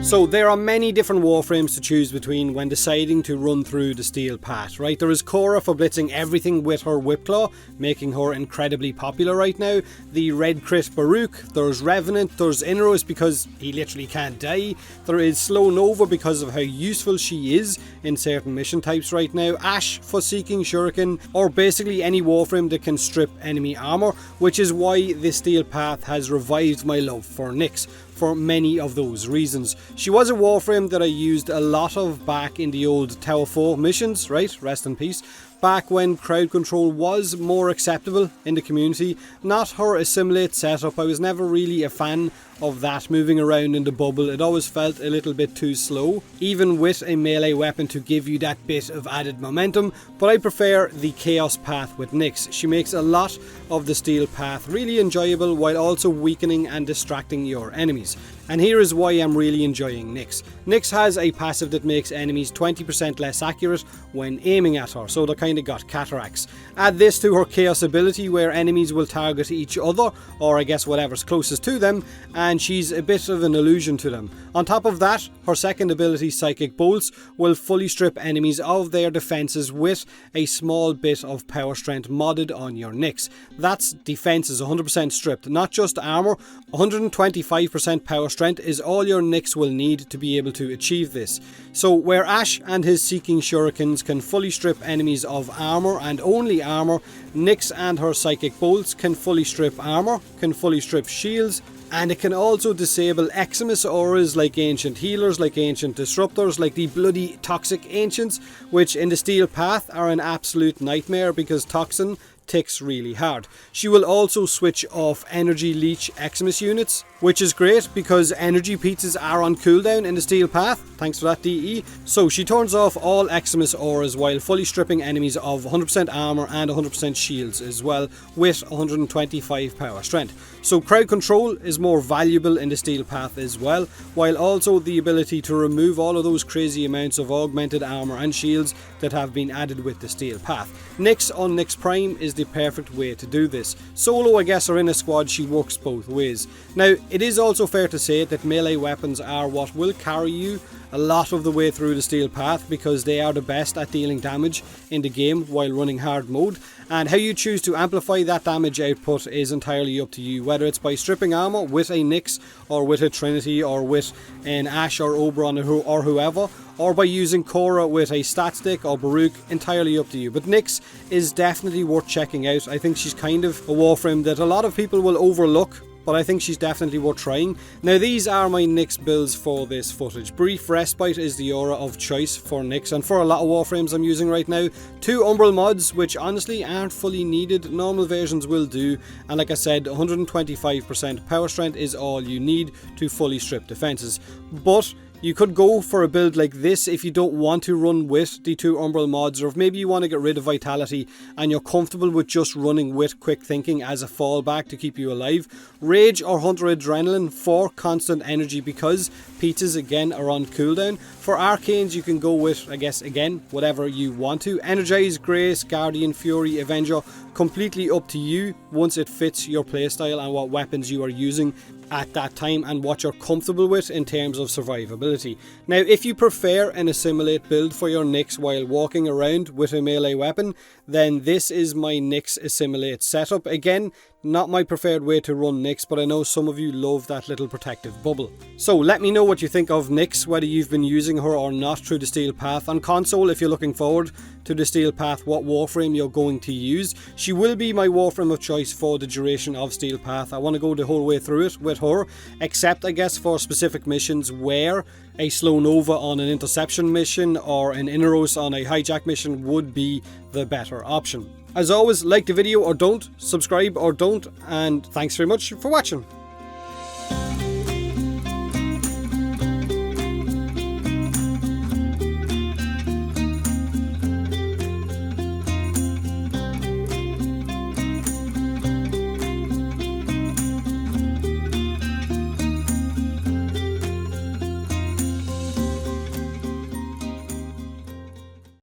So there are many different Warframes to choose between when deciding to run through the Steel Path, right? There is Cora for blitzing everything with her Whipclaw, making her incredibly popular right now. The Red Crit Baruch, there's Revenant, there's Inros because he literally can't die. There is Slow Nova because of how useful she is in certain mission types right now. Ashe for Seeking Shuriken, or basically any Warframe that can strip enemy armor, which is why the Steel Path has revived my love for NYX. For many of those reasons. She was a Warframe that I used a lot of back in the old Tower 4 missions, right? Rest in peace. Back when crowd control was more acceptable in the community. Not her assimilate setup, I was never really a fan of that moving around in the bubble. It always felt a little bit too slow, even with a melee weapon to give you that bit of added momentum, but I prefer the Chaos Path with NYX. She makes a lot of the Steel Path really enjoyable while also weakening and distracting your enemies. And here is why I'm really enjoying NYX. NYX has a passive that makes enemies 20% less accurate when aiming at her, so they kind of got cataracts. Add this to her Chaos ability where enemies will target each other, or I guess whatever's closest to them, and she's a bit of an illusion to them. On top of that, her second ability, Psychic Bolts, will fully strip enemies of their defenses with a small bit of power strength modded on your NYX. That's defenses 100% stripped, not just armor. 125% power strength is all your NYX will need to be able to achieve this. So where Ashe and his Seeking Shurikens can fully strip enemies of armor and only armor, NYX and her Psychic Bolts can fully strip armor, can fully strip shields, and it can also disable Eximus auras like Ancient Healers, like Ancient Disruptors, like the bloody Toxic Ancients, which in the Steel Path are an absolute nightmare because Toxin ticks really hard. She will also switch off Energy Leech Eximus units, which is great because energy pizzas are on cooldown in the Steel Path, thanks for that DE. So she turns off all Eximus auras while fully stripping enemies of 100% armor and 100% shields as well, with 125 power strength. So crowd control is more valuable in the Steel Path as well, while also the ability to remove all of those crazy amounts of augmented armor and shields that have been added with the Steel Path. NYX on NYX Prime is the perfect way to do this. Solo, I guess, or in a squad, she works both ways. Now, it is also fair to say that melee weapons are what will carry you a lot of the way through the Steel Path because they are the best at dealing damage in the game while running hard mode, and how you choose to amplify that damage output is entirely up to you, whether it's by stripping armor with a NYX or with a Trinity or with an Ashe or Oberon or whoever, or by using Cora with a stat stick or Baruch, entirely up to you. But NYX is definitely worth checking out. I think she's kind of a Warframe that a lot of people will overlook, but I think she's definitely worth trying. Now these are my NYX builds for this footage. Brief Respite is the aura of choice for NYX and for a lot of Warframes I'm using right now. 2 Umbral mods which honestly aren't fully needed, normal versions will do, and like I said, 125% power strength is all you need to fully strip defenses. But you could go for a build like this if you don't want to run with the 2 Umbral mods, or if maybe you want to get rid of Vitality and you're comfortable with just running with Quick Thinking as a fallback to keep you alive. Rage or Hunter Adrenaline for constant energy because pizzas again are on cooldown. For Arcanes you can go with, I guess again, whatever you want to. Energize, Grace, Guardian, Fury, Avenger, completely up to you once it fits your playstyle and what weapons you are using at that time and what you're comfortable with in terms of survivability. Now if you prefer an assimilate build for your NYX while walking around with a melee weapon, then this is my NYX assimilate setup. Again, not my preferred way to run NYX, but I know some of you love that little protective bubble. So let me know what you think of NYX, whether you've been using her or not through the Steel Path. On console, if you're looking forward to the Steel Path, what Warframe you're going to use. She will be my Warframe of choice for the duration of Steel Path. I want to go the whole way through it with her, except I guess for specific missions where a Slow Nova on an interception mission or an Inros on a hijack mission would be the better option. As always, like the video or don't, subscribe or don't, and thanks very much for watching.